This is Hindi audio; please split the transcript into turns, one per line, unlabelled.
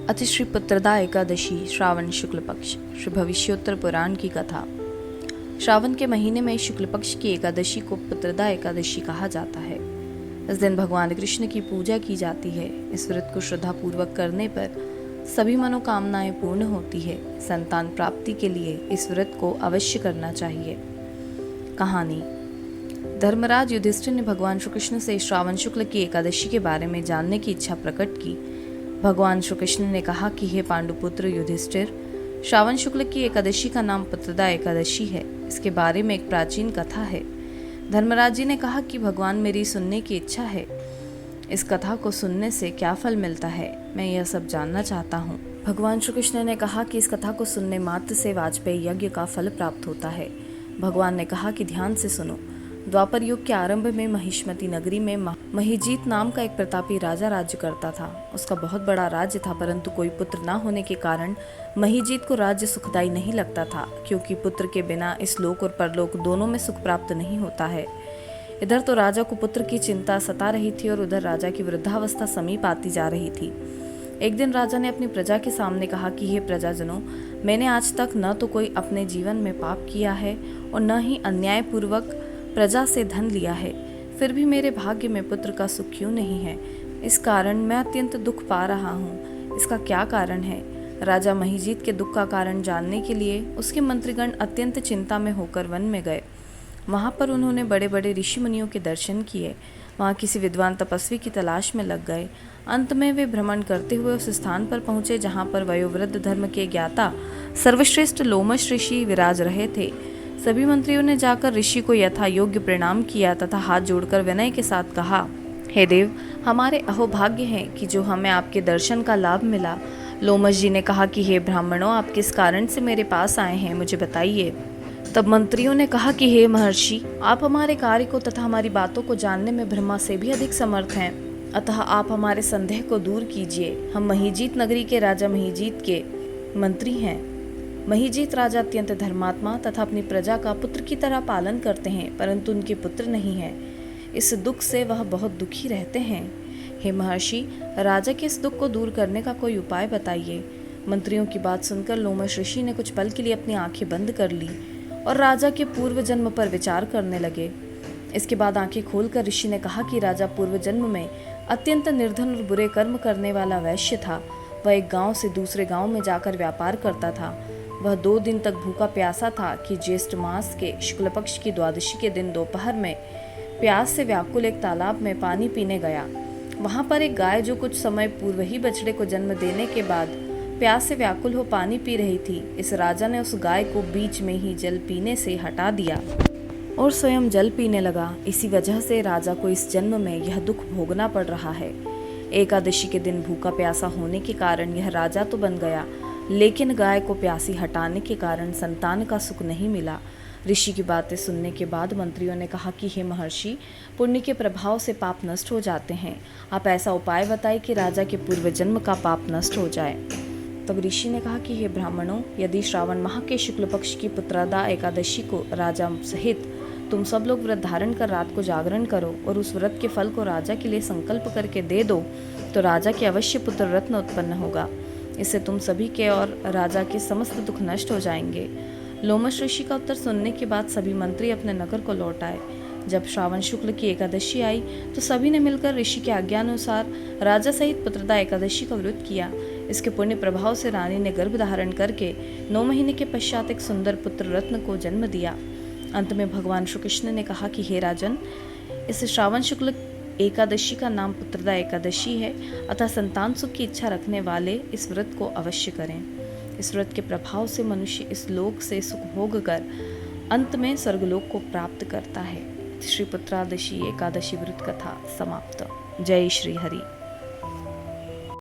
अतिश्री पुत्रदा एकादशी श्रावण शुक्ल पक्ष। श्री भविष्योत्तर पुराण की कथा। श्रावण के महीने में शुक्ल पक्ष की एकादशी को पुत्रदा एकादशी कहा जाता है। इस दिन भगवान कृष्ण की पूजा की जाती है। इस व्रत को श्रद्धा पूर्वक करने पर सभी मनोकामनाएं पूर्ण होती है। संतान प्राप्ति के लिए इस व्रत को अवश्य करना चाहिए। कहानी। धर्मराज युधिष्ठिर ने भगवान श्री कृष्ण से श्रावण शुक्ल की एकादशी के बारे में जानने की इच्छा प्रकट की। भगवान श्री कृष्ण ने कहा कि हे पांडुपुत्र युधिष्ठिर, श्रावण शुक्ल की एकादशी का नाम पुत्रदा एकादशी है। इसके बारे में एक प्राचीन कथा है। धर्मराज जी ने कहा कि भगवान, मेरी सुनने की इच्छा है। इस कथा को सुनने से क्या फल मिलता है, मैं यह सब जानना चाहता हूँ। भगवान श्री कृष्ण ने कहा कि इस कथा को सुनने मात्र से वाजपेयी यज्ञ का फल प्राप्त होता है। भगवान ने कहा कि ध्यान से सुनो। द्वापर युग के आरंभ में महिष्मती नगरी में महीजीत नाम का एक प्रतापी राजा राज्य करता था। उसका बहुत बड़ा राज्य था, परंतु कोई पुत्र न होने के कारण महीजीत को राज्य सुखदायी नहीं लगता था, क्योंकि पुत्र के बिना इस लोक और परलोक दोनों में सुख प्राप्त नहीं होता है। इधर तो राजा को पुत्र की चिंता सता रही थी और उधर राजा की वृद्धावस्था समीप आती जा रही थी। एक दिन राजा ने अपनी प्रजा के सामने कहा कि हे प्रजाजनों, मैंने आज तक न तो कोई अपने जीवन में पाप किया है और न ही अन्यायपूर्वक प्रजा से धन लिया है। फिर भी मेरे भाग्य में पुत्र का सुख क्यों नहीं है? इस कारण मैं अत्यंत दुख पा रहा हूँ। इसका क्या कारण है? राजा महीजीत के दुख का कारण जानने के लिए उसके मंत्रीगण अत्यंत चिंता में होकर वन में गए। वहाँ पर उन्होंने बड़े बड़े ऋषि मुनियों के दर्शन किए। वहाँ किसी विद्वान तपस्वी की तलाश में लग गए। अंत में वे भ्रमण करते हुए उस स्थान पर पहुँचे जहाँ पर वयोवृद्ध धर्म के ज्ञाता सर्वश्रेष्ठ लोमश ऋषि विराज रहे थे। सभी मंत्रियों ने जाकर ऋषि को यथा योग्य प्रणाम किया तथा हाथ जोड़कर विनय के साथ कहा, हे देव, हमारे अहोभाग्य हैं कि जो हमें आपके दर्शन का लाभ मिला। लोमश जी ने कहा कि हे ब्राह्मणों, आप किस कारण से मेरे पास आए हैं, मुझे बताइए। तब मंत्रियों ने कहा कि हे महर्षि, आप हमारे कार्य को तथा हमारी बातों को जानने में ब्रह्मा से भी अधिक समर्थ हैं, अतः आप हमारे संदेह को दूर कीजिए। हम महीजीत नगरी के राजा महीजीत के मंत्री हैं। महीजीत राजा अत्यंत धर्मात्मा तथा अपनी प्रजा का पुत्र की तरह पालन करते हैं, परंतु उनके पुत्र नहीं हैं। इस दुख से वह बहुत दुखी रहते हैं। हे महर्षि, राजा के इस दुख को दूर करने का कोई उपाय बताइए। मंत्रियों की बात सुनकर लोमश ऋषि ने कुछ पल के लिए अपनी आंखें बंद कर ली और राजा के पूर्व जन्म पर विचार करने लगे। इसके बाद आंखें खोलकर ऋषि ने कहा कि राजा पूर्व जन्म में अत्यंत निर्धन और बुरे कर्म करने वाला वैश्य था। वह एक गांव से दूसरे गांव में जाकर व्यापार करता था। वह 2 दिन तक भूखा प्यासा था कि ज्येष्ठ मास के शुक्ल पक्ष की द्वादशी के दिन दोपहर में प्यास से व्याकुल एक तालाब में पानी पीने गया। वहां पर एक गाय, जो कुछ समय पूर्व ही बछड़े को जन्म देने के बाद प्यास से व्याकुल हो पानी पी रही थी। इस राजा ने उस गाय को बीच में ही जल पीने से हटा दिया और स्वयं जल पीने लगा। इसी वजह से राजा को इस जन्म में यह दुख भोगना पड़ रहा है। एकादशी के दिन भूखा प्यासा होने के कारण यह राजा तो बन गया, लेकिन गाय को प्यासी हटाने के कारण संतान का सुख नहीं मिला। ऋषि की बातें सुनने के बाद मंत्रियों ने कहा कि हे महर्षि, पुण्य के प्रभाव से पाप नष्ट हो जाते हैं। आप ऐसा उपाय बताइए कि राजा के पूर्व जन्म का पाप नष्ट हो जाए। तब ऋषि ने कहा कि हे ब्राह्मणों, यदि श्रावण माह के शुक्ल पक्ष की पुत्रदा एकादशी को राजा सहित तुम सब लोग व्रत धारण कर रात को जागरण करो और उस व्रत के फल को राजा के लिए संकल्प करके दे दो, तो राजा के अवश्य पुत्र रत्न उत्पन्न होगा। इससे तुम सभी के और राजा के समस्त दुख नष्ट हो जाएंगे। लोमश ऋषि का उत्तर सुनने के बाद सभी मंत्री अपने नगर को लौट आए। जब श्रावण शुक्ल की एकादशी आई तो सभी ने मिलकर ऋषि के आज्ञानुसार राजा सहित पुत्रदा एकादशी का व्रत किया। इसके पुण्य प्रभाव से रानी ने गर्भ धारण करके 9 महीने के पश्चात एक सुंदर पुत्र रत्न को जन्म दिया। अंत में भगवान श्री कृष्ण ने कहा कि हे राजन, इस श्रावण शुक्ल एकादशी का नाम पुत्रदा एकादशी है, अतः संतान सुख की इच्छा रखने वाले इस व्रत को अवश्य करें। इस व्रत के प्रभाव से मनुष्य इस लोक से सुख भोग कर अंत में स्वर्गलोक को प्राप्त करता है। श्री पुत्रादशी एकादशी व्रत कथा समाप्त। जय श्री हरि।